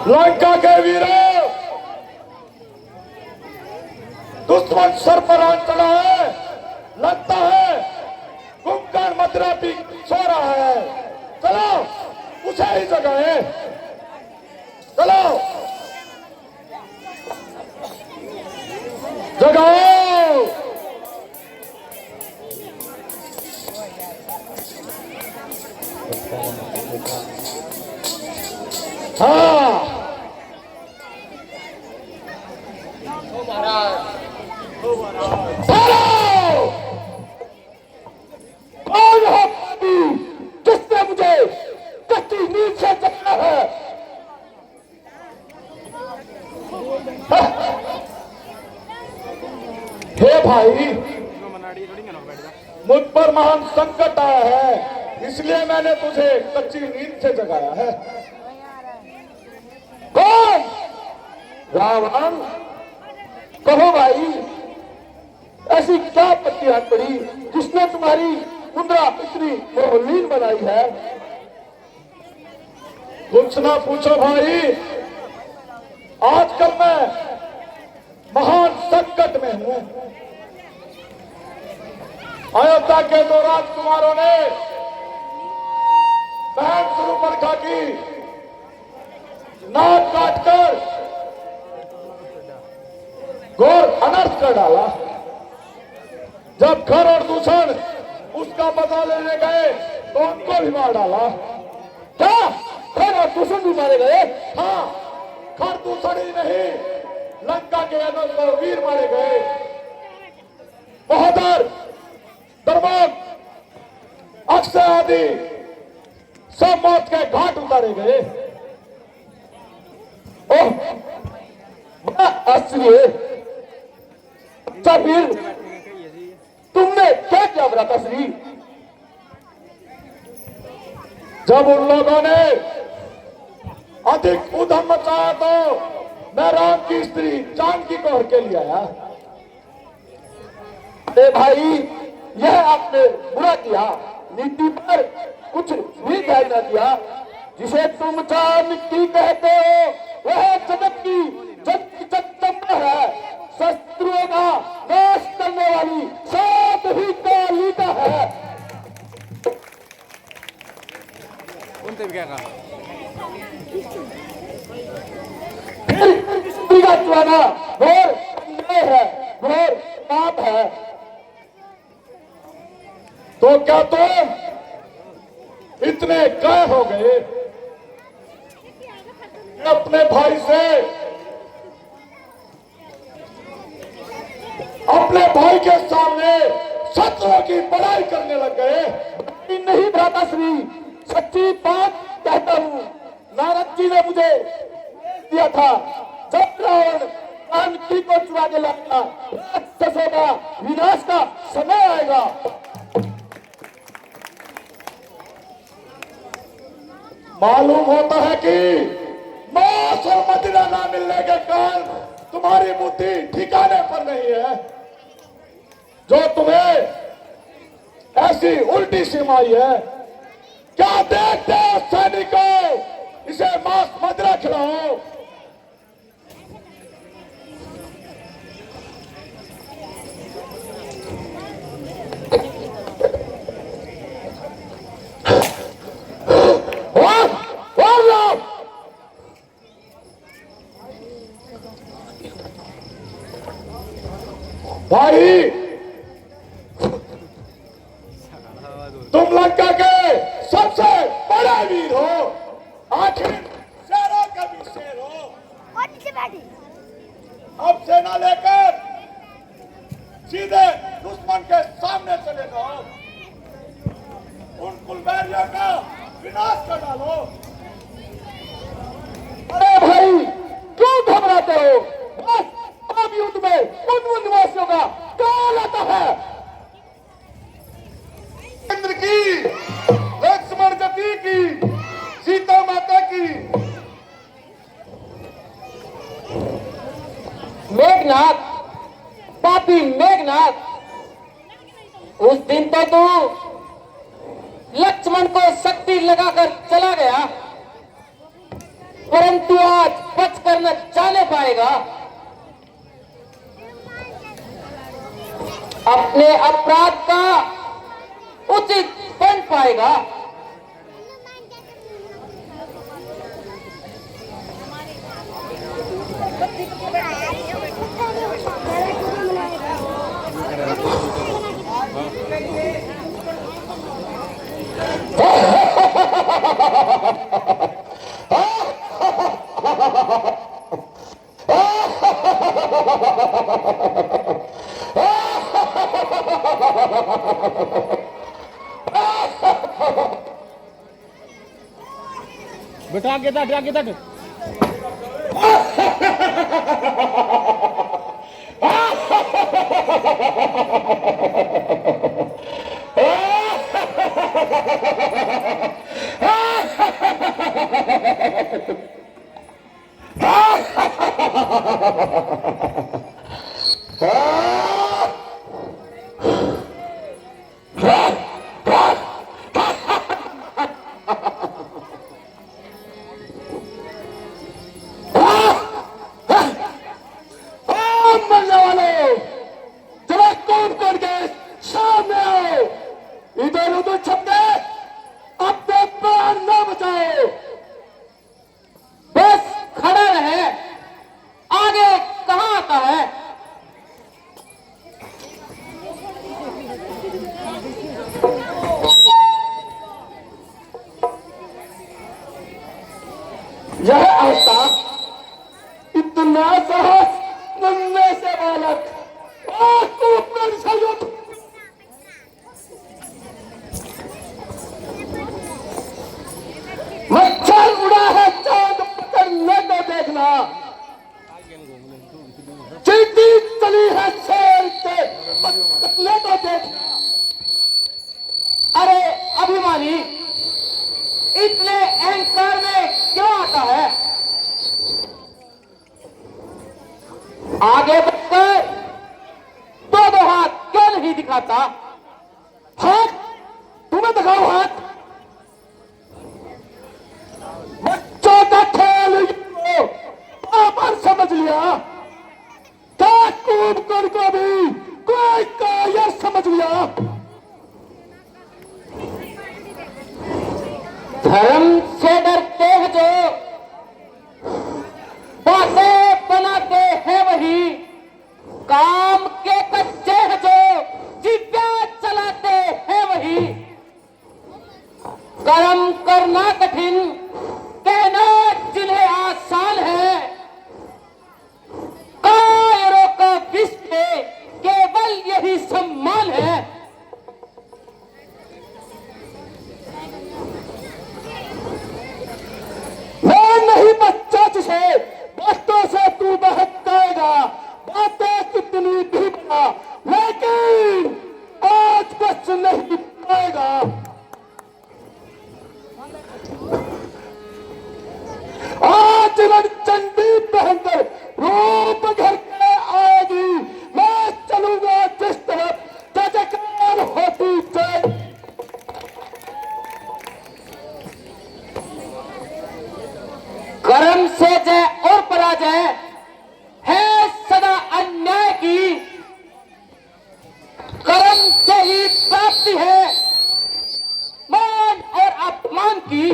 लंका के वीरों, दुश्मन सर पर आन चढ़ा है। लगता है कुंभकर्ण मदिरा पी सो रहा है। चलो उसे ही जगाए। चलो जगाओ। हाँ कौन हो किसने मुझे कच्ची नींद से जगाया है? हे भाई, मुझ पर महान संकट आया है, इसलिए मैंने तुझे कच्ची नींद से जगाया है। कौन? रावण। कहो भाई, ऐसी क्या पत्तियां पड़ी जिसने तुम्हारी मुद्रा इतनी मोहलीन बनाई है? कुछ ना पूछो भाई, आजकल मैं महान संकट में हूं। अयोध्या के दो राजकुमारों ने बहन सुरूपनखा की नाक काटकर घोर अनर्थ कर डाला। जब खर और दूषण उसका बदला लेने गए तो उनको भी मार डाला। क्या खर और दूषण भी मारे गए? हाँ, खर दूषण ही नहीं, लंका के अनंत वीर मारे गए। बहादुर, दरबार, अक्षय आदि सब मौत के घाट उतारे गए। ओह, बड़ा आश्चर्य। अच्छा वीर, तुमने क्या किया भ्राताश्री? जब उन लोगों ने अधिक उधम मचाया तो मैं राम की स्त्री जानकी को हर के लिए आया। अरे भाई, यह आपने बुरा किया, नीति पर कुछ भी ध्यान न दिया। जिसे तुम चार मिट्टी कहते हो वह जगत की जगदम्बा है, शत्रुओं का नाश करने वाली, साथ ही का लीडर है। उनसे क्या कहा? चुराना घोर अन्याय है, घोर पाप है। तो क्या तुम इतने काय हो गए? अपने भाई से, अपने भाई के सामने शत्रुओं की बड़ाई करने लग गए। नहीं भ्राताश्री, सच्ची बात कहता हूं, नारद जी ने मुझे दिया था। जब रावण जानकी को चुरा के लाएगा, राक्षसों का विनाश का समय आएगा। मालूम होता है कि मांस और मदिरा ना मिलने के कारण तुम्हारी बुद्धि ठिकाने पर नहीं है। जो तुम्हें ऐसी उल्टी सिमाई है, क्या देखते हो सैनिकों? इसे मांस मदिरा खिलाओ। भाई, तुम लंका के सबसे बड़े वीर हो, आखिर शेरों का भी शेर हो। अब सेना लेकर सीधे दुश्मन के सामने चले जाओ, उन कुलबेरियों का विनाश कर डालो। अरे भाई, क्यों घबराते हो? अब युद्ध में उन निवासियों का काल आता है। इंद्र की, लक्ष्मण गति की, सीता माता की। मेघनाथ, पापी मेघनाथ, उस दिन तो तू लक्ष्मण को शक्ति लगाकर चला गया, पाएगा, अपने अपराध का उचित दंड पाएगा। बेटा आगे तक आगे तक मरने वालों, जरा कूद करके सामने आओ। इधर उधर छपके अपने प्राण न बचाओ। बस खड़ा रहे, आगे कहां आता है? यह अवतार इतना साहस नन्हे से बालक युद्ध मच्छर उड़ा है, चांद पकड़ने को देखना। चींटी चली है शेर के पकड़ने को देखना। अरे अभिमानी, इतने अहंकार में क्यों आता है? आगे बढ़कर दो हाथ क्यों नहीं दिखाता? हाथ तुम्हें दिखाओ, हाथ। बच्चों का खेल पर समझ लिया क्या? कूद कर को भी कोई कायर समझ लिया। धर्म से डरते हैं जो, बातें बनाते हैं वही, काम के कच्चे हैं जो, जिब्या चलाते हैं वही। कर्म करना कठिन, कहना जिन्हें आसान है, कायरों का विश्व केवल यही सम्मान है। मैं नहीं बच्चा जिसे बातों से तू बहकाएगा। बातें कितनी भी बना, लेकिन आज कुछ नहीं पाएगा। आज रणचंडी पहनकर रूप घर के आएगी। मैं चलूंगा जिस तरफ जजकार होती जाए। कर्म से जय और पराजय है सदा अन्याय की। कर्म से ही प्राप्ति है मान और अपमान की।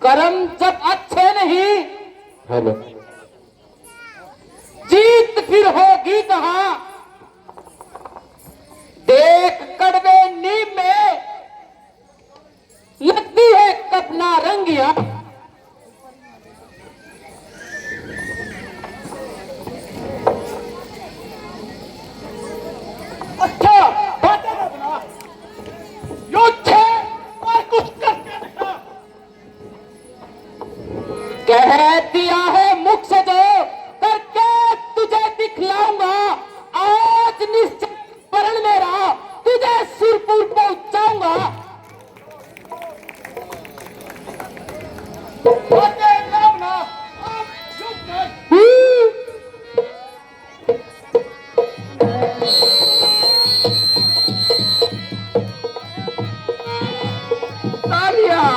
कर्म जब अच्छे नहीं, हेलो, जीत फिर होगी कहां? देख कड़वे नीम में लगती है कपना रंगिया। अच्छा बातें मत बना, युद्ध है और कुछ करके दिखा। कह दिया है मुख से जो, करके तुझे दिखलाऊंगा। आज निश्चय वरण मेरा, तुझे सुरपुर पहुंचाऊंगा। बातें ना बना, अब युद्ध है। तालियां।